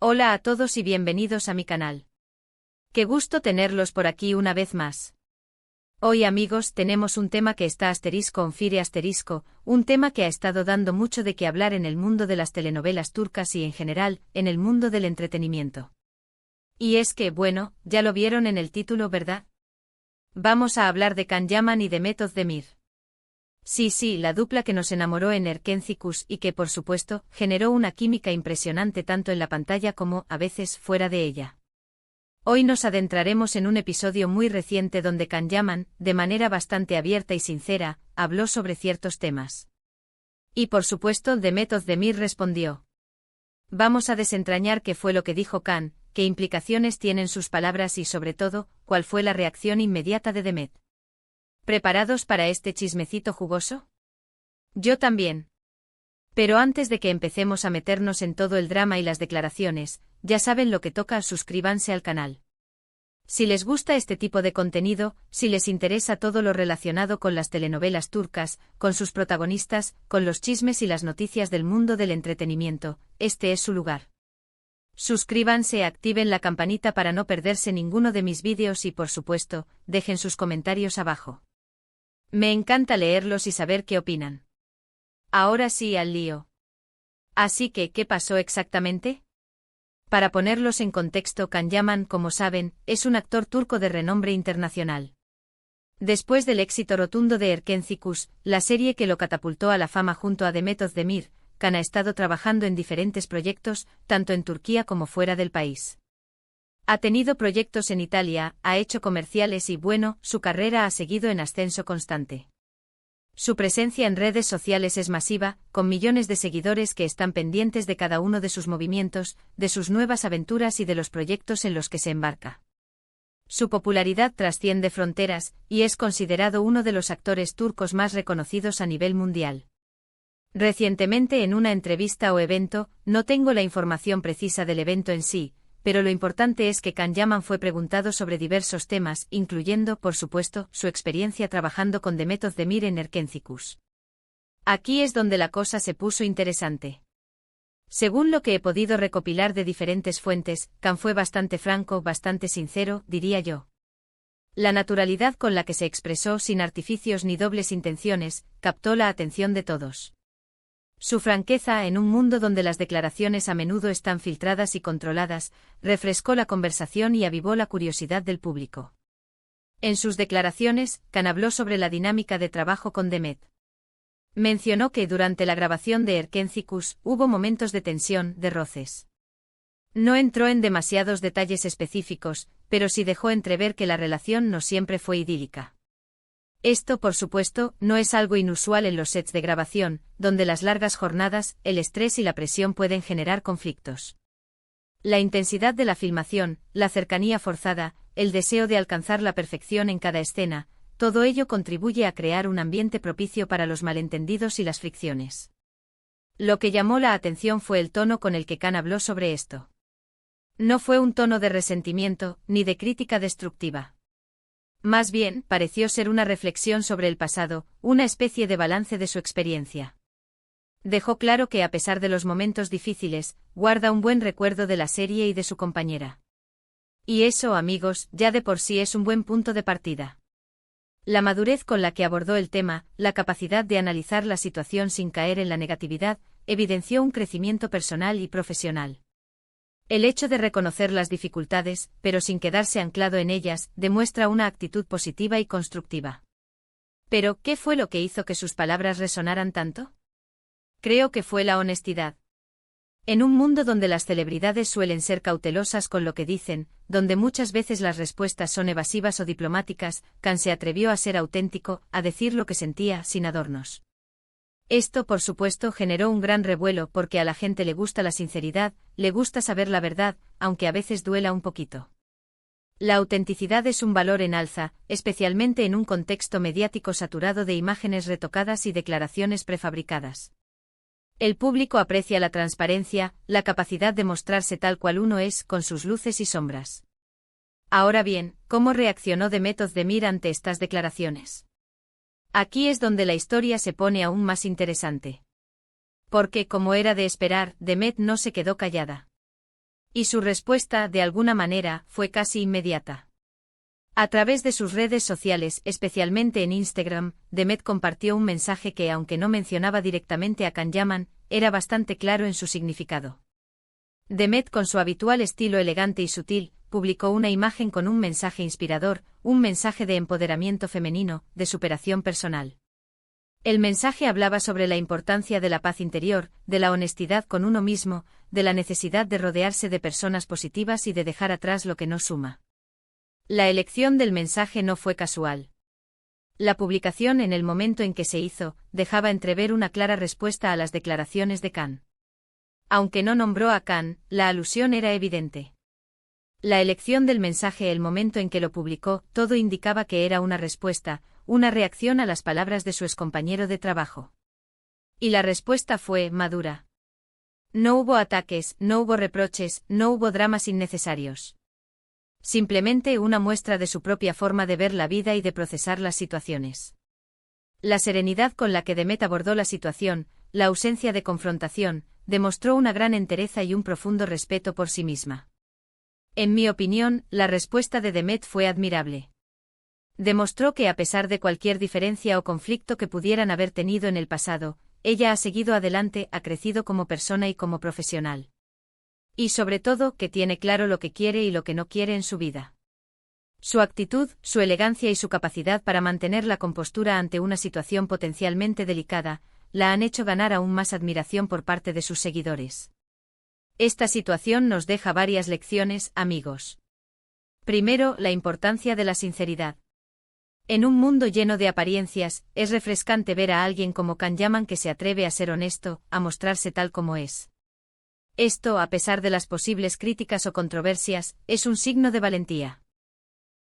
Hola a todos y bienvenidos a mi canal. Qué gusto tenerlos por aquí una vez más. Hoy, amigos, tenemos un tema que está *on fire*, un tema que ha estado dando mucho de qué hablar en el mundo de las telenovelas turcas y en general, en el mundo del entretenimiento. Y es que, bueno, ya lo vieron en el título, ¿verdad? Vamos a hablar de Can Yaman y de Demet Özdemir. Sí, la dupla que nos enamoró en Erkenci y que, por supuesto, generó una química impresionante tanto en la pantalla como, a veces, fuera de ella. Hoy nos adentraremos en un episodio muy reciente donde Can Yaman, de manera bastante abierta y sincera, habló sobre ciertos temas. Y por supuesto, Demet Özdemir respondió. Vamos a desentrañar qué fue lo que dijo Can, qué implicaciones tienen sus palabras y, sobre todo, cuál fue la reacción inmediata de Demet. ¿Preparados para este chismecito jugoso? Yo también. Pero antes de que empecemos a meternos en todo el drama y las declaraciones, ya saben lo que toca, suscríbanse al canal. Si les gusta este tipo de contenido, si les interesa todo lo relacionado con las telenovelas turcas, con sus protagonistas, con los chismes y las noticias del mundo del entretenimiento, este es su lugar. Suscríbanse, activen la campanita para no perderse ninguno de mis vídeos y, por supuesto, dejen sus comentarios abajo. Me encanta leerlos y saber qué opinan. Ahora sí, al lío. Así que, ¿qué pasó exactamente? Para ponerlos en contexto, Can Yaman, como saben, es un actor turco de renombre internacional. Después del éxito rotundo de Erkenci, la serie que lo catapultó a la fama junto a Demet Özdemir, Can ha estado trabajando en diferentes proyectos, tanto en Turquía como fuera del país. Ha tenido proyectos en Italia, ha hecho comerciales y, bueno, su carrera ha seguido en ascenso constante. Su presencia en redes sociales es masiva, con millones de seguidores que están pendientes de cada uno de sus movimientos, de sus nuevas aventuras y de los proyectos en los que se embarca. Su popularidad trasciende fronteras, y es considerado uno de los actores turcos más reconocidos a nivel mundial. Recientemente, en una entrevista o evento, no tengo la información precisa del evento en sí, pero lo importante es que Can Yaman fue preguntado sobre diversos temas, incluyendo, por supuesto, su experiencia trabajando con Demet Özdemir en Erkenci. Aquí es donde la cosa se puso interesante. Según lo que he podido recopilar de diferentes fuentes, Can fue bastante franco, bastante sincero, diría yo. La naturalidad con la que se expresó, sin artificios ni dobles intenciones, captó la atención de todos. Su franqueza, en un mundo donde las declaraciones a menudo están filtradas y controladas, refrescó la conversación y avivó la curiosidad del público. En sus declaraciones, Can habló sobre la dinámica de trabajo con Demet. Mencionó que durante la grabación de Erkenci hubo momentos de tensión, de roces. No entró en demasiados detalles específicos, pero sí dejó entrever que la relación no siempre fue idílica. Esto, por supuesto, no es algo inusual en los sets de grabación, donde las largas jornadas, el estrés y la presión pueden generar conflictos. La intensidad de la filmación, la cercanía forzada, el deseo de alcanzar la perfección en cada escena, todo ello contribuye a crear un ambiente propicio para los malentendidos y las fricciones. Lo que llamó la atención fue el tono con el que Can habló sobre esto. No fue un tono de resentimiento, ni de crítica destructiva. Más bien, pareció ser una reflexión sobre el pasado, una especie de balance de su experiencia. Dejó claro que, a pesar de los momentos difíciles, guarda un buen recuerdo de la serie y de su compañera. Y eso, amigos, ya de por sí es un buen punto de partida. La madurez con la que abordó el tema, la capacidad de analizar la situación sin caer en la negatividad, evidenció un crecimiento personal y profesional. El hecho de reconocer las dificultades, pero sin quedarse anclado en ellas, demuestra una actitud positiva y constructiva. Pero, ¿qué fue lo que hizo que sus palabras resonaran tanto? Creo que fue la honestidad. En un mundo donde las celebridades suelen ser cautelosas con lo que dicen, donde muchas veces las respuestas son evasivas o diplomáticas, Can se atrevió a ser auténtico, a decir lo que sentía, sin adornos. Esto, por supuesto, generó un gran revuelo porque a la gente le gusta la sinceridad, le gusta saber la verdad, aunque a veces duela un poquito. La autenticidad es un valor en alza, especialmente en un contexto mediático saturado de imágenes retocadas y declaraciones prefabricadas. El público aprecia la transparencia, la capacidad de mostrarse tal cual uno es, con sus luces y sombras. Ahora bien, ¿cómo reaccionó Demet Özdemir ante estas declaraciones? Aquí es donde la historia se pone aún más interesante. Porque, como era de esperar, Demet no se quedó callada. Y su respuesta, de alguna manera, fue casi inmediata. A través de sus redes sociales, especialmente en Instagram, Demet compartió un mensaje que, aunque no mencionaba directamente a Can Yaman, era bastante claro en su significado. Demet, con su habitual estilo elegante y sutil, publicó una imagen con un mensaje inspirador, un mensaje de empoderamiento femenino, de superación personal. El mensaje hablaba sobre la importancia de la paz interior, de la honestidad con uno mismo, de la necesidad de rodearse de personas positivas y de dejar atrás lo que no suma. La elección del mensaje no fue casual. La publicación, en el momento en que se hizo, dejaba entrever una clara respuesta a las declaraciones de Can. Aunque no nombró a Can, la alusión era evidente. La elección del mensaje, el momento en que lo publicó, todo indicaba que era una respuesta, una reacción a las palabras de su excompañero de trabajo. Y la respuesta fue madura. No hubo ataques, no hubo reproches, no hubo dramas innecesarios. Simplemente una muestra de su propia forma de ver la vida y de procesar las situaciones. La serenidad con la que Demet abordó la situación, la ausencia de confrontación, demostró una gran entereza y un profundo respeto por sí misma. En mi opinión, la respuesta de Demet fue admirable. Demostró que, a pesar de cualquier diferencia o conflicto que pudieran haber tenido en el pasado, ella ha seguido adelante, ha crecido como persona y como profesional. Y sobre todo, que tiene claro lo que quiere y lo que no quiere en su vida. Su actitud, su elegancia y su capacidad para mantener la compostura ante una situación potencialmente delicada, la han hecho ganar aún más admiración por parte de sus seguidores. Esta situación nos deja varias lecciones, amigos. Primero, la importancia de la sinceridad. En un mundo lleno de apariencias, es refrescante ver a alguien como Can Yaman que se atreve a ser honesto, a mostrarse tal como es. Esto, a pesar de las posibles críticas o controversias, es un signo de valentía.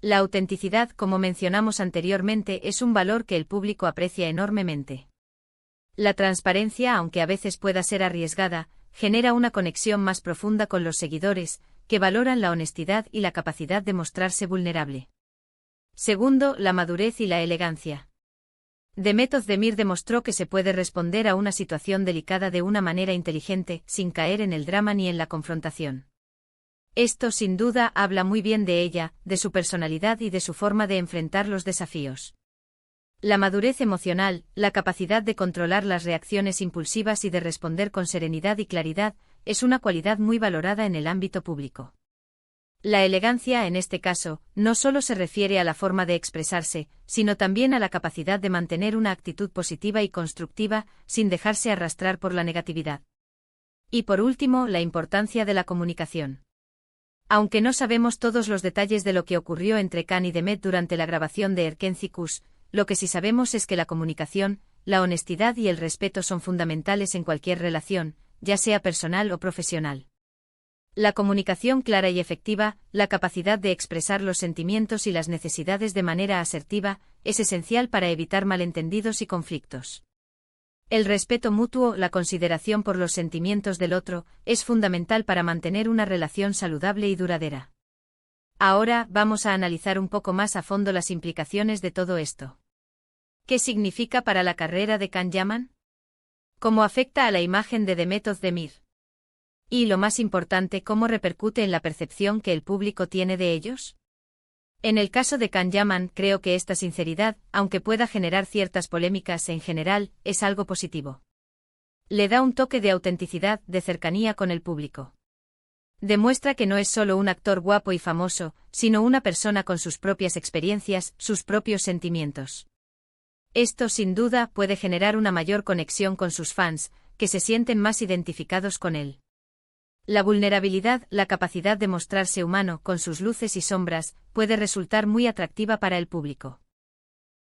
La autenticidad, como mencionamos anteriormente, es un valor que el público aprecia enormemente. La transparencia, aunque a veces pueda ser arriesgada, genera una conexión más profunda con los seguidores, que valoran la honestidad y la capacidad de mostrarse vulnerable. Segundo, la madurez y la elegancia. Demet Özdemir demostró que se puede responder a una situación delicada de una manera inteligente, sin caer en el drama ni en la confrontación. Esto, sin duda, habla muy bien de ella, de su personalidad y de su forma de enfrentar los desafíos. La madurez emocional, la capacidad de controlar las reacciones impulsivas y de responder con serenidad y claridad, es una cualidad muy valorada en el ámbito público. La elegancia, en este caso, no solo se refiere a la forma de expresarse, sino también a la capacidad de mantener una actitud positiva y constructiva, sin dejarse arrastrar por la negatividad. Y por último, la importancia de la comunicación. Aunque no sabemos todos los detalles de lo que ocurrió entre Can y Demet durante la grabación de Erkenci Kuş, lo que sí sabemos es que la comunicación, la honestidad y el respeto son fundamentales en cualquier relación, ya sea personal o profesional. La comunicación clara y efectiva, la capacidad de expresar los sentimientos y las necesidades de manera asertiva, es esencial para evitar malentendidos y conflictos. El respeto mutuo, la consideración por los sentimientos del otro, es fundamental para mantener una relación saludable y duradera. Ahora, vamos a analizar un poco más a fondo las implicaciones de todo esto. ¿Qué significa para la carrera de Can Yaman? ¿Cómo afecta a la imagen de Demet Özdemir? Y lo más importante, ¿cómo repercute en la percepción que el público tiene de ellos? En el caso de Can Yaman, creo que esta sinceridad, aunque pueda generar ciertas polémicas en general, es algo positivo. Le da un toque de autenticidad, de cercanía con el público. Demuestra que no es solo un actor guapo y famoso, sino una persona con sus propias experiencias, sus propios sentimientos. Esto, sin duda, puede generar una mayor conexión con sus fans, que se sienten más identificados con él. La vulnerabilidad, la capacidad de mostrarse humano, con sus luces y sombras, puede resultar muy atractiva para el público.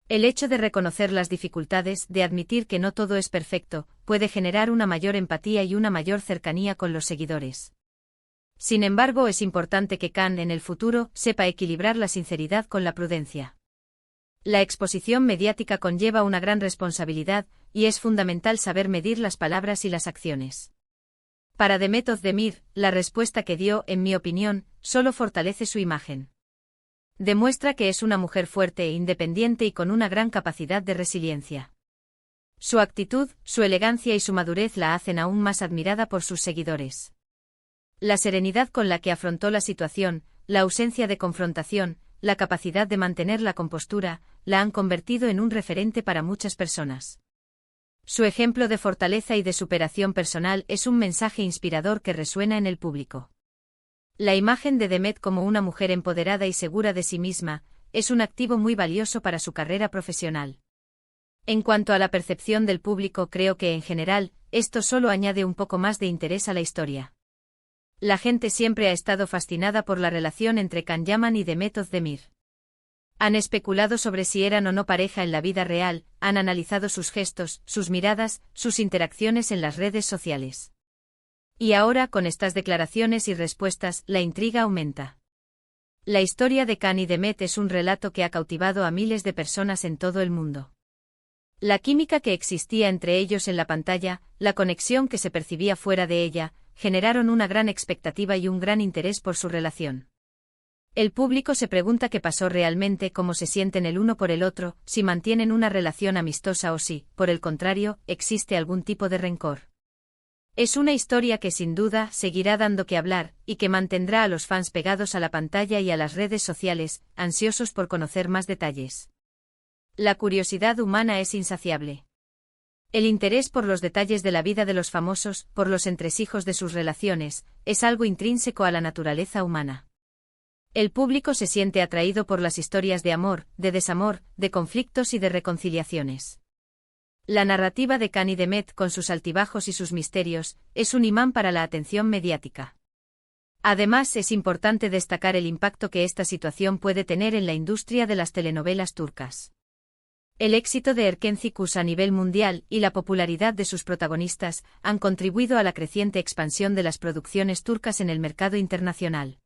El hecho de reconocer las dificultades, de admitir que no todo es perfecto, puede generar una mayor empatía y una mayor cercanía con los seguidores. Sin embargo, es importante que Can, en el futuro, sepa equilibrar la sinceridad con la prudencia. La exposición mediática conlleva una gran responsabilidad, y es fundamental saber medir las palabras y las acciones. Para Demet Özdemir, la respuesta que dio, en mi opinión, solo fortalece su imagen. Demuestra que es una mujer fuerte, independiente y con una gran capacidad de resiliencia. Su actitud, su elegancia y su madurez la hacen aún más admirada por sus seguidores. La serenidad con la que afrontó la situación, la ausencia de confrontación, la capacidad de mantener la compostura, la han convertido en un referente para muchas personas. Su ejemplo de fortaleza y de superación personal es un mensaje inspirador que resuena en el público. La imagen de Demet como una mujer empoderada y segura de sí misma es un activo muy valioso para su carrera profesional. En cuanto a la percepción del público, creo que en general, esto solo añade un poco más de interés a la historia. La gente siempre ha estado fascinada por la relación entre Can Yaman y Demet Özdemir. Han especulado sobre si eran o no pareja en la vida real, han analizado sus gestos, sus miradas, sus interacciones en las redes sociales. Y ahora, con estas declaraciones y respuestas, la intriga aumenta. La historia de Can y Demet es un relato que ha cautivado a miles de personas en todo el mundo. La química que existía entre ellos en la pantalla, la conexión que se percibía fuera de ella, generaron una gran expectativa y un gran interés por su relación. El público se pregunta qué pasó realmente, cómo se sienten el uno por el otro, si mantienen una relación amistosa o si, por el contrario, existe algún tipo de rencor. Es una historia que sin duda seguirá dando que hablar, y que mantendrá a los fans pegados a la pantalla y a las redes sociales, ansiosos por conocer más detalles. La curiosidad humana es insaciable. El interés por los detalles de la vida de los famosos, por los entresijos de sus relaciones, es algo intrínseco a la naturaleza humana. El público se siente atraído por las historias de amor, de desamor, de conflictos y de reconciliaciones. La narrativa de Can y Demet, con sus altibajos y sus misterios, es un imán para la atención mediática. Además, es importante destacar el impacto que esta situación puede tener en la industria de las telenovelas turcas. El éxito de Erkenci Kuş a nivel mundial y la popularidad de sus protagonistas han contribuido a la creciente expansión de las producciones turcas en el mercado internacional.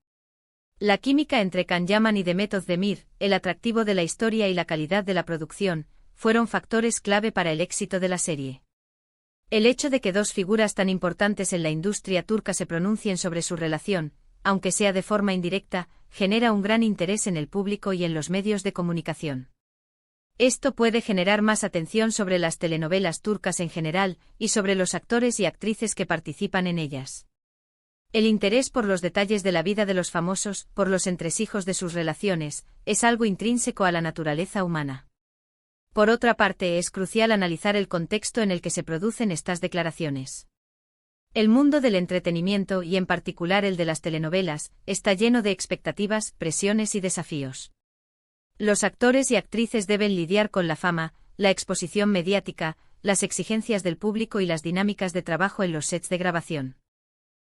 La química entre Can Yaman y Demet Özdemir, el atractivo de la historia y la calidad de la producción, fueron factores clave para el éxito de la serie. El hecho de que dos figuras tan importantes en la industria turca se pronuncien sobre su relación, aunque sea de forma indirecta, genera un gran interés en el público y en los medios de comunicación. Esto puede generar más atención sobre las telenovelas turcas en general, y sobre los actores y actrices que participan en ellas. El interés por los detalles de la vida de los famosos, por los entresijos de sus relaciones, es algo intrínseco a la naturaleza humana. Por otra parte, es crucial analizar el contexto en el que se producen estas declaraciones. El mundo del entretenimiento, y en particular el de las telenovelas, está lleno de expectativas, presiones y desafíos. Los actores y actrices deben lidiar con la fama, la exposición mediática, las exigencias del público y las dinámicas de trabajo en los sets de grabación.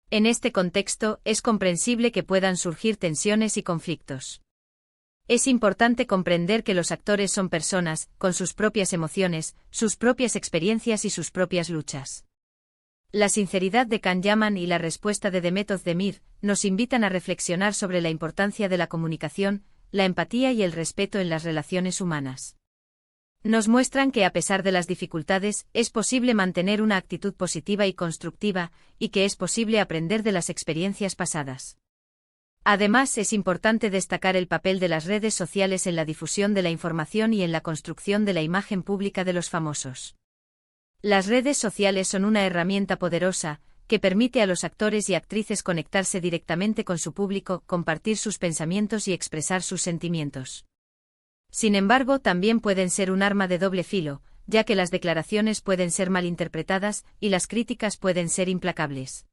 En este contexto, es comprensible que puedan surgir tensiones y conflictos. Es importante comprender que los actores son personas, con sus propias emociones, sus propias experiencias y sus propias luchas. La sinceridad de Can Yaman y la respuesta de Demet Özdemir nos invitan a reflexionar sobre la importancia de la comunicación, la empatía y el respeto en las relaciones humanas. Nos muestran que a pesar de las dificultades, es posible mantener una actitud positiva y constructiva, y que es posible aprender de las experiencias pasadas. Además, es importante destacar el papel de las redes sociales en la difusión de la información y en la construcción de la imagen pública de los famosos. Las redes sociales son una herramienta poderosa, que permite a los actores y actrices conectarse directamente con su público, compartir sus pensamientos y expresar sus sentimientos. Sin embargo, también pueden ser un arma de doble filo, ya que las declaraciones pueden ser malinterpretadas y las críticas pueden ser implacables.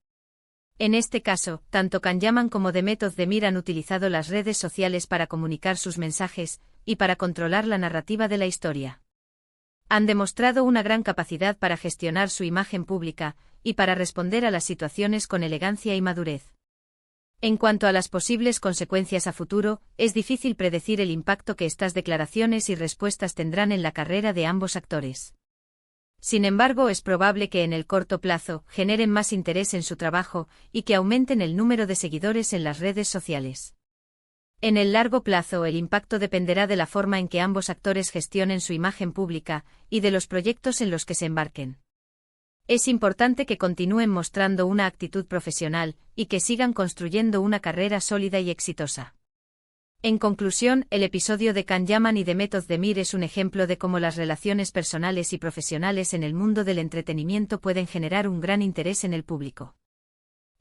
En este caso, tanto Can Yaman como Demet Özdemir han utilizado las redes sociales para comunicar sus mensajes y para controlar la narrativa de la historia. Han demostrado una gran capacidad para gestionar su imagen pública y para responder a las situaciones con elegancia y madurez. En cuanto a las posibles consecuencias a futuro, es difícil predecir el impacto que estas declaraciones y respuestas tendrán en la carrera de ambos actores. Sin embargo, es probable que en el corto plazo generen más interés en su trabajo y que aumenten el número de seguidores en las redes sociales. En el largo plazo, el impacto dependerá de la forma en que ambos actores gestionen su imagen pública y de los proyectos en los que se embarquen. Es importante que continúen mostrando una actitud profesional y que sigan construyendo una carrera sólida y exitosa. En conclusión, el episodio de Can Yaman y Demet Özdemir es un ejemplo de cómo las relaciones personales y profesionales en el mundo del entretenimiento pueden generar un gran interés en el público.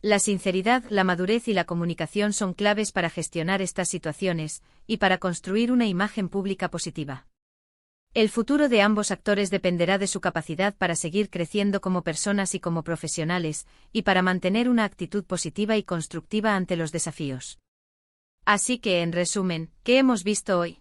La sinceridad, la madurez y la comunicación son claves para gestionar estas situaciones, y para construir una imagen pública positiva. El futuro de ambos actores dependerá de su capacidad para seguir creciendo como personas y como profesionales, y para mantener una actitud positiva y constructiva ante los desafíos. Así que, en resumen, ¿qué hemos visto hoy?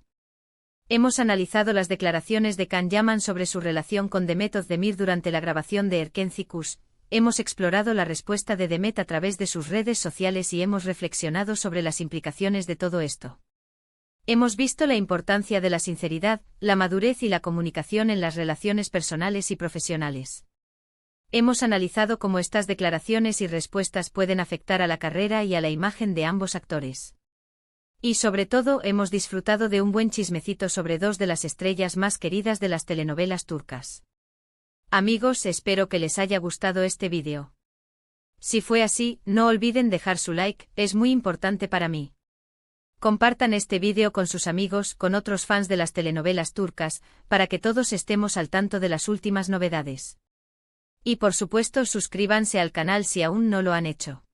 Hemos analizado las declaraciones de Can Yaman sobre su relación con Demet Özdemir durante la grabación de Erken Cikus. Hemos explorado la respuesta de Demet a través de sus redes sociales y hemos reflexionado sobre las implicaciones de todo esto. Hemos visto la importancia de la sinceridad, la madurez y la comunicación en las relaciones personales y profesionales. Hemos analizado cómo estas declaraciones y respuestas pueden afectar a la carrera y a la imagen de ambos actores. Y sobre todo, hemos disfrutado de un buen chismecito sobre dos de las estrellas más queridas de las telenovelas turcas. Amigos, espero que les haya gustado este vídeo. Si fue así, no olviden dejar su like, es muy importante para mí. Compartan este vídeo con sus amigos, con otros fans de las telenovelas turcas, para que todos estemos al tanto de las últimas novedades. Y por supuesto, suscríbanse al canal si aún no lo han hecho.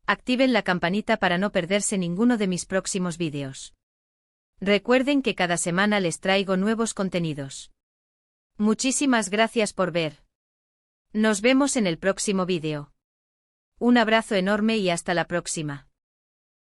Activen la campanita para no perderse ninguno de mis próximos vídeos. Recuerden que cada semana les traigo nuevos contenidos. Muchísimas gracias por ver. Nos vemos en el próximo vídeo. Un abrazo enorme y hasta la próxima.